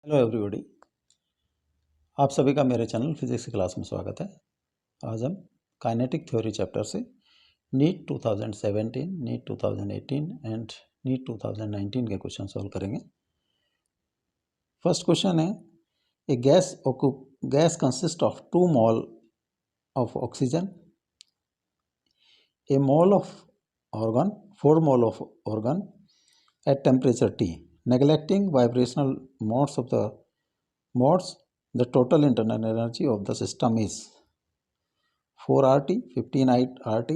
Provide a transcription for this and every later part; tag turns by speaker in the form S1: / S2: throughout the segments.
S1: Hello everybody. आप सभी का मेरे चैनल फिजिक्स की क्लास में स्वागत है। आज हम काइनेटिक थ्योरी चैप्टर से नीट 2017, नीट 2018 एंड नीट 2019 के क्वेश्चन सॉल्व करेंगे। फर्स्ट क्वेश्चन है, a gas consist of 2 mole of oxygen, a mole of argon, 4 mole of argon at temperature T. Neglecting vibrational modes of the modes, the total internal energy of the system is 4 RT, 15 RT,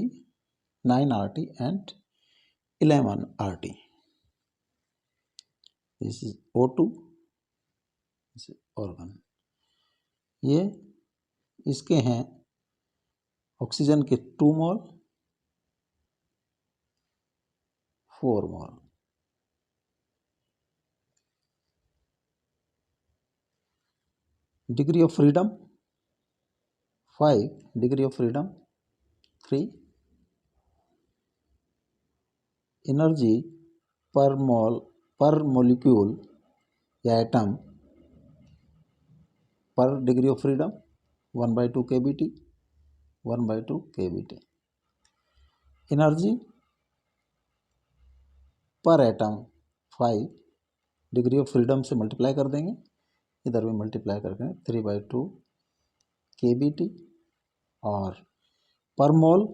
S1: 9 RT and 11 RT. This is O2, this is organ. ये इसके हैं oxygen के 2 mole, 4 mole. Degree of freedom 5, degree of freedom 3, energy per mole per molecule या atom per degree of freedom 1/2 kBT, 1/2 kBT। Energy per atom 5, degree of freedom से multiply कर देंगे, इधर भी मल्टीप्लाई करके 3/2 kBT, और पर मोल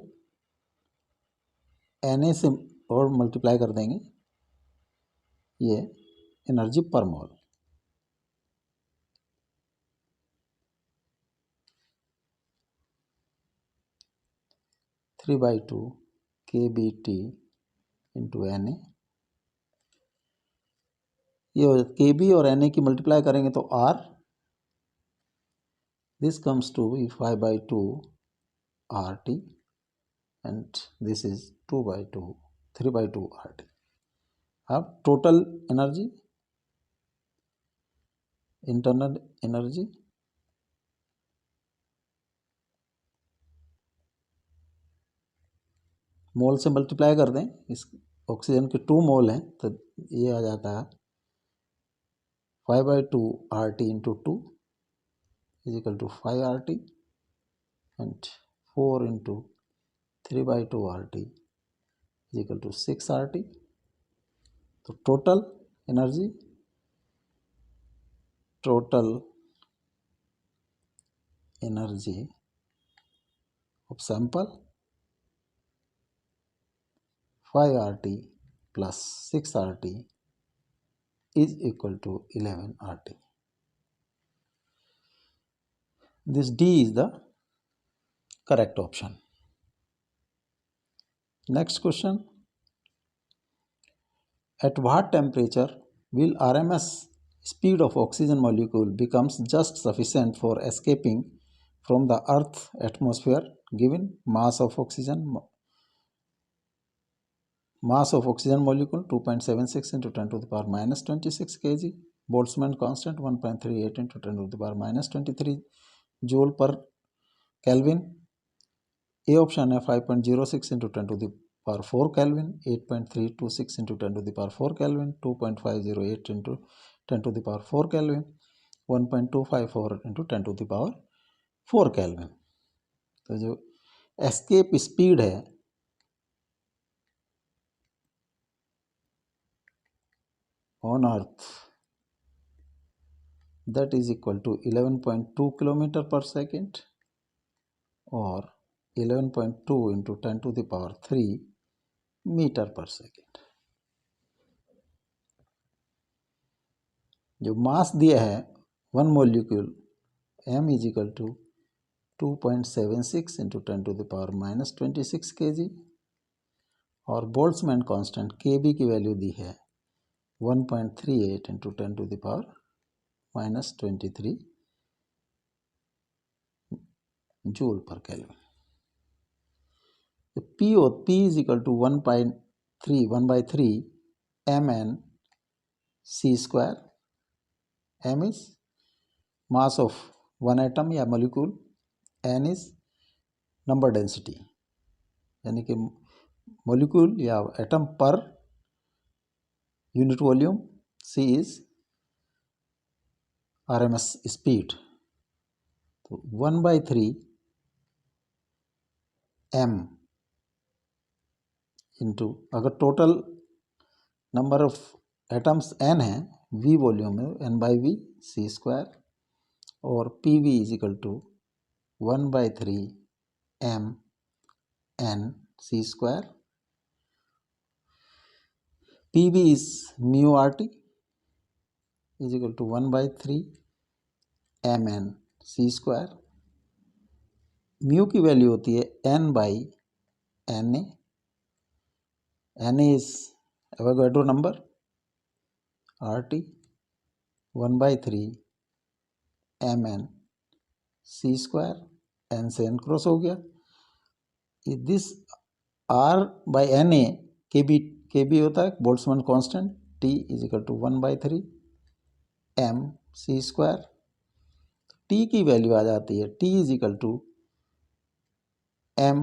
S1: Na से और मल्टीप्लाई कर देंगे, ये energy per mole. Three by two kBT into Na, ये kB और Na की मल्टीप्लाई करेंगे तो R, this comes to be 5/2 RT and this is 2/2 3/2 RT। अब टोटल एनर्जी, इंटरनल एनर्जी मोल से मल्टीप्लाई कर दें, इस ऑक्सीजन के 2 मोल हैं तो ये आ जाता है 5/2 RT into 2 is equal to 5 RT and 4 into 3/2 RT is equal to 6 RT। तो total energy of sample 5 RT plus 6 RT is equal to 11 RT. This D is the correct option. Next question. At what temperature will RMS speed of oxygen molecule becomes just sufficient for escaping from the Earth atmosphere given mass of oxygen molecule 2.76 into 10 to the power minus 26 kg, Boltzmann constant 1.38 into 10 to the power minus 23 joule per Kelvin। A option है 5.06 into 10 to the power 4 Kelvin, 8.326 into 10 to the power 4 Kelvin, 2.508 into 10 to the power 4 Kelvin, 1.254 into 10 to the power 4 Kelvin। तो जो escape speed है on earth, that is equal to 11.2 kilometer per second or 11.2 into 10 to the power 3 metre पर second. जो mass दिया है one molecule m is equal to 2.76 into 10 to the power minus 26 kg, और Boltzmann constant kb की value दी है 1.38 into 10 to the power minus 23 joule पर kelvin. P is equal to 1/3 mn c square। m is mass of one atom या molecule, n is number density यानी कि molecule या atom per unit volume, c is RMS speed, तो 1/3 m into, अगर total number of atoms n है, v volume है, n/v c square, और pv is equal to 1/3 m n c square. pv is mu RT is equal to 1/3 mn c square. Mu की value होती है n/na. na is Avogadro number. RT 1/3 mn c square. n से n cross हो गया. This R/na के भी होता है Boltzmann constant. T is equal to 1/3 m c square. T की वैल्यू आ जाती है T is equal to m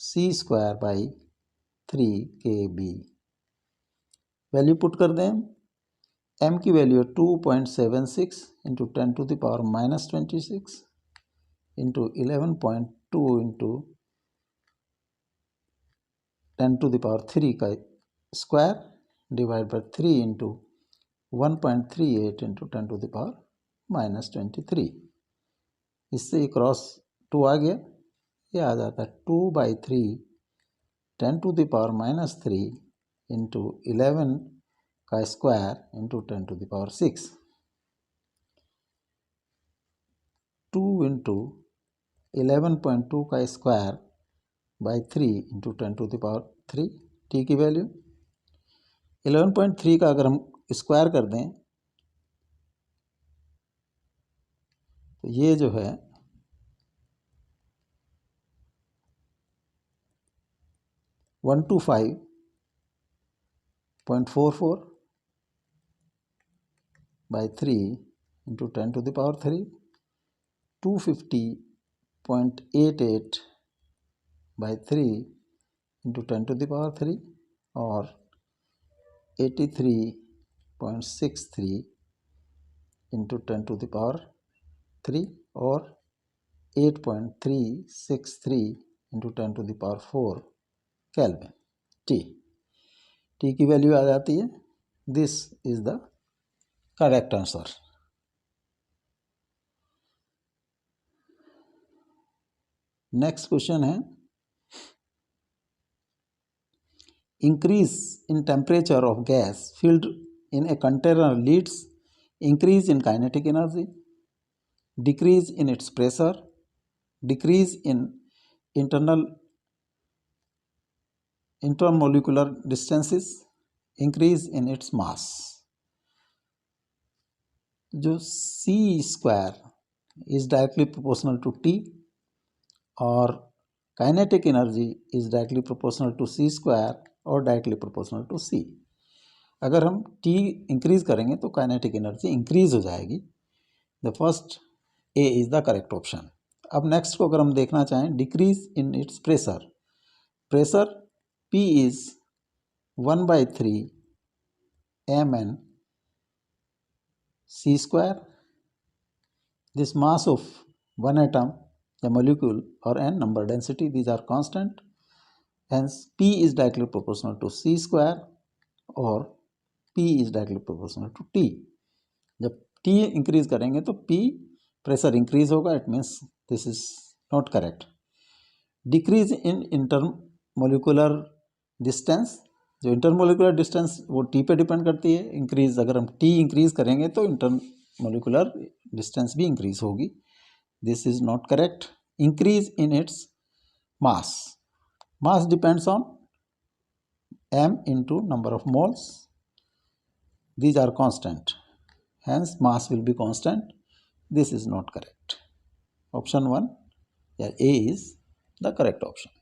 S1: c square by 3 kb. Value put कर दें. m की value 2.76 into 10 to the power -26 into 11.2 into 10 to the power 3 का square divide by 3 into 1.38 into 10 to the power -23. इससे cross 2 आ गया. ये आ जाता है 2/3 10 to the power -3 into 11 का square into 10 to the power 6. 2 into 11.2 का square by 3 into 10 to the power 3. T की value 11.3 का अगर हम स्क्वायर कर दें तो ये जो है 125.44 by 3 into 10 to the power 3. 250.88 by 3 into 10 to the power 3 और 83.63 इंटू 10 टू द पावर 3 और 8.363 into 10 to the power 4 kelvin. T की वैल्यू आ जाती है. This is the correct answer. Next question है, increase in temperature of gas filled in a container leads increase in kinetic energy, decrease in its pressure, decrease in intermolecular distances, increase in its mass. जो c square is directly proportional to t और kinetic energy is directly proportional to c square और directly proportional to c. अगर हम t increase करेंगे तो kinetic energy increase हो जाएगी. The first A is the correct option. अब next को अगर हम देखना चाहें, decrease in its pressure. Pressure P is 1/3 mn c square. This mass of one atom, the molecule or n number density, these are constant. Hence P is directly proportional to c square or P is directly proportional to T. जब T increase करेंगे तो P pressure increase होगा. It means this is not correct. Decrease in intermolecular distance. जो intermolecular distance वो T पे depend करती है. Increase, अगर हम T इंक्रीज करेंगे तो इंटरमोलिकुलर डिस्टेंस भी इंक्रीज होगी. This is not correct. Increase in its mass. Mass depends on m into number of moles. These are constant. Hence, mass will be constant. This is not correct. Option 1, A is the correct option.